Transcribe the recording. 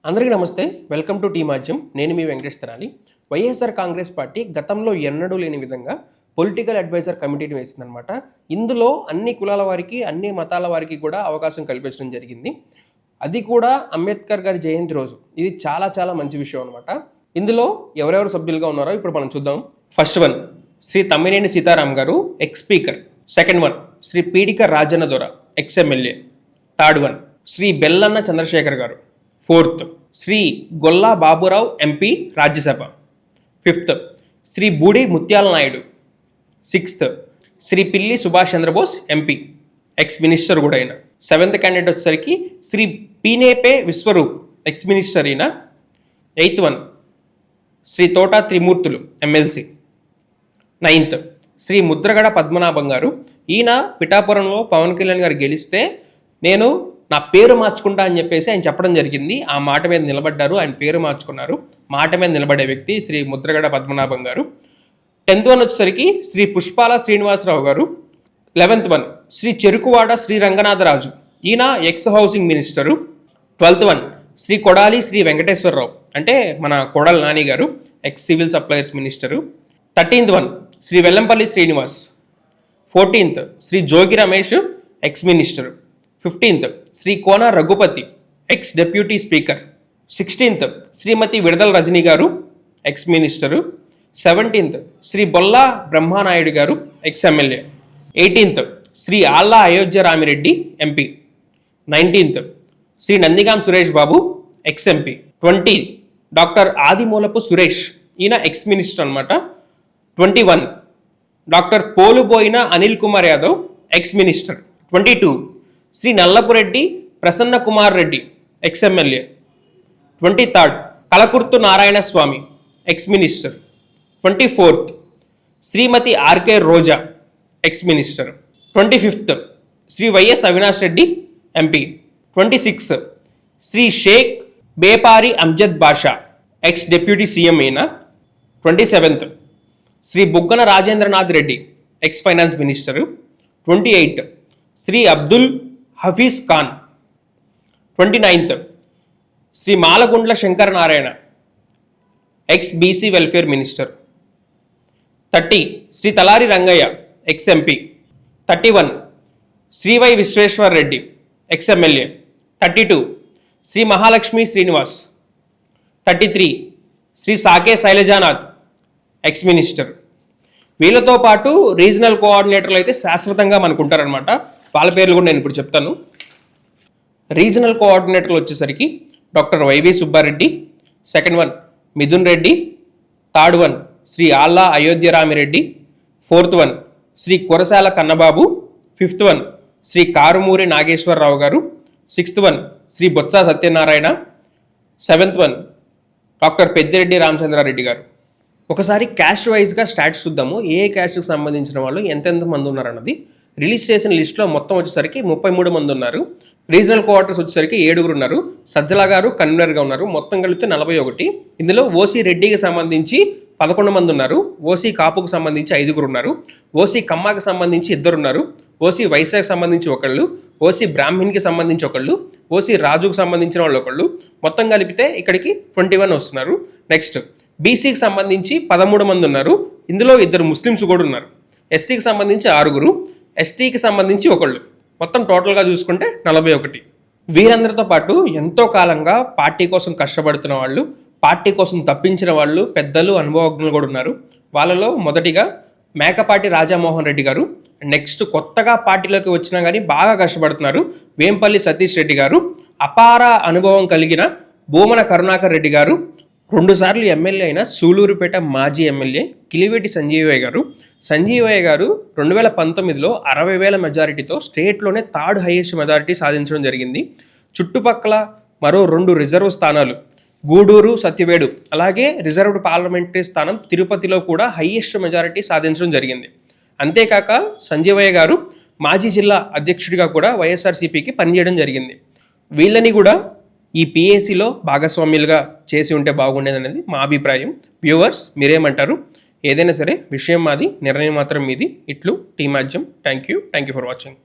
అందరికీ నమస్తే. Welcome to T Madhyam. నేను మీ వెంకటేష్ తెనాలి. వైఎస్ఆర్ కాంగ్రెస్ పార్టీ గతంలో ఎన్నడూ లేని విధంగా పొలిటికల్ అడ్వైజర్ కమిటీని వేసిందనమాట. ఇందులో అన్ని కులాల వారికి, అన్ని మతాల వారికి కూడా అవకాశం కల్పించడం జరిగింది. అది కూడా అంబేద్కర్ గారి జయంతి రోజు. ఇది చాలా చాలా మంచి విషయం అనమాట. ఇందులో ఎవరెవరు సభ్యులుగా ఉన్నారో ఇప్పుడు మనం చూద్దాం. ఫస్ట్ వన్ శ్రీ తమ్మినేని సీతారాం గారు, ex speaker. Second one Shri Peedika Rajanna Dora, ex MLA. Third one Shri Bellana Chandrasekhar గారు. Fourth Shri Golla Baburao, MP, Rajya Sabha. Fifth Shri Budi Mutyala Naidu. Sixth Shri Pilli Subhash Chandrabose, MP, ex minister కూడా అయినా. సెవెంత్ క్యాండిడేట్ వచ్చేసరికి శ్రీ పీనేపే విశ్వరూప్, ఎక్స్ మినిస్టర్ అయినా. Eighth one Shri Thota Trimurthulu, MLC. Ninth Shri Mudragada Padmanabham గారు. ఈయన పిఠాపురంలో పవన్ కళ్యాణ్ గారు గెలిస్తే నేను నా పేరు మార్చుకుంటా అని చెప్పేసి ఆయన చెప్పడం జరిగింది. ఆ మాట మీద నిలబడ్డారు, ఆయన పేరు మార్చుకున్నారు. మాట మీద నిలబడే వ్యక్తి శ్రీ ముద్రగడ పద్మనాభం గారు. 10th వన్ వచ్చేసరికి శ్రీ పుష్పాల శ్రీనివాసరావు గారు. 11th వన్ శ్రీ చెరుకువాడ శ్రీ రంగనాథరాజు, ఈయన ex housing minister. 12th one Shri Kodali Shri Venkateswararao, అంటే మన కొడాలి నాని గారు, ex civil suppliers minister. 13th one Shri Vellampalli Srinivas. 14th Shri Jogi Ramesh, ex minister. 15th Shri Kona Raghupathi, ex deputy speaker. 16th Shrimati Vidadala Rajini గారు, ex minister. 17th Shri Bolla Brahmanaidu గారు, ex MLA. 18th Shri Alla Ayodhya Ramireddy, MP. 19th Shri Nandigam Suresh Babu, ex MP. 20 doctor Adimulapu Suresh, ఈయన ex minister అనమాట. 21 doctor Poluboina Anil Kumar Yadav, ex minister. 22 Shri Nallapureddy Prasanna Kumar Reddy, ex MLA. 23rd Kalakurthu Narayana Swamy, ex minister. 24th Shrimati RK Roja, ex minister. 25th Shri YS Avinash Reddy, MP. 26 Shri Sheikh Bepari Amzath Basha, ex deputy CM అయిన. 27th Shri Buggana Rajendranath Reddy, ex finance minister. 28 Shri Abdul Hafeez Khan. 29th Shri Malagundla Shankara Narayana, ex BC welfare minister. 30 Shri Talari Rangaiah, ex MP. 31 Shri Y Vishweshwar Reddy, ex MLA. 32 Shri Mahalakshmi Srinivas. 33 Shri Sake Sailajanath, ex minister. వీళ్ళతో పాటు regional కోఆర్డినేటర్లు అయితే శాశ్వతంగా మనకు ఉంటారనమాట. వాళ్ళ పేర్లు కూడా నేను ఇప్పుడు చెప్తాను. రీజనల్ కోఆర్డినేటర్లు వచ్చేసరికి doctor YV Subbareddy. 2nd one Mithun Reddy. 3rd one Shri Alla Ayodhya Ramireddy. 4th one Shri Kurasala Kannababu. 5th one Shri Karumuri Nageswararao గారు. 6th one Shri Botsa Satyanarayana. 7th one doctor Peddireddy Ramachandrareddy గారు. ఒకసారి క్యాస్ట్ వైజ్గా స్టాట్స్ చూద్దాము. ఏ క్యాస్ట్కి సంబంధించిన వాళ్ళు ఎంతెంత మంది ఉన్నారన్నది. రిలీజ్ చేసిన లిస్టులో మొత్తం వచ్చేసరికి 33 మంది ఉన్నారు. రీజనల్ క్వార్టర్స్ వచ్చేసరికి 7 ఉన్నారు. సజ్జల గారు కన్వీనర్గా ఉన్నారు. మొత్తం కలిపితే 41. ఇందులో ఓసీ రెడ్డికి సంబంధించి 11 మంది ఉన్నారు. ఓసీ కాపుకు సంబంధించి 5 ఉన్నారు. ఓసీ కమ్మాకి సంబంధించి 2 ఉన్నారు. ఓసీ వైశాఖకి సంబంధించి 1, ఓసీ బ్రాహ్మణ్కి సంబంధించి 1, ఓసీ రాజుకు సంబంధించిన వాళ్ళు 1. మొత్తం కలిపితే ఇక్కడికి 21 వస్తున్నారు. నెక్స్ట్ బీసీకి సంబంధించి 13 మంది ఉన్నారు. ఇందులో 2 ముస్లిమ్స్ కూడా ఉన్నారు. ఎస్టీకి సంబంధించి 6, ఎస్టీకి సంబంధించి 1. మొత్తం టోటల్గా చూసుకుంటే 41. వీరందరితో పాటు ఎంతో కాలంగా పార్టీ కోసం కష్టపడుతున్న వాళ్ళు, పార్టీ కోసం తప్పించిన వాళ్ళు, పెద్దలు, అనుభవజ్ఞులు కూడా ఉన్నారు. వాళ్ళలో మొదటిగా మేకపాటి రాజామోహన్ రెడ్డి గారు. నెక్స్ట్ కొత్తగా పార్టీలోకి వచ్చినా కానీ బాగా కష్టపడుతున్నారు వేంపల్లి సతీష్ రెడ్డి గారు. అపార అనుభవం కలిగిన భూమన కరుణాకర్ రెడ్డి గారు. 2 సార్లు ఎమ్మెల్యే అయిన సూలూరుపేట మాజీ ఎమ్మెల్యే కిలివేటి సంజీవయ్య గారు. సంజీవయ్య గారు 2019లో 60,000 మెజారిటీతో స్టేట్లోనే 3rd హైయెస్ట్ మెజారిటీ సాధించడం జరిగింది. చుట్టుపక్కల మరో 2 రిజర్వ్ స్థానాలు గూడూరు, సత్యవేడు, అలాగే రిజర్వ్డ్ పార్లమెంటరీ స్థానం తిరుపతిలో కూడా హైయెస్ట్ మెజారిటీ సాధించడం జరిగింది. అంతేకాక సంజీవయ్య గారు మాజీ జిల్లా అధ్యక్షుడిగా కూడా వైఎస్ఆర్సీపీకి పనిచేయడం జరిగింది. వీళ్ళని కూడా ఈ పిఏసీలో భాగస్వామ్యులుగా చేసి ఉంటే బాగుండేది అనేది మా అభిప్రాయం. వ్యూవర్స్ మీరేమంటారు? ఏదైనా సరే విషయం మాది, నిర్ణయం మాత్రం మీది. ఇట్లు T Madhyam. Thank you for watching.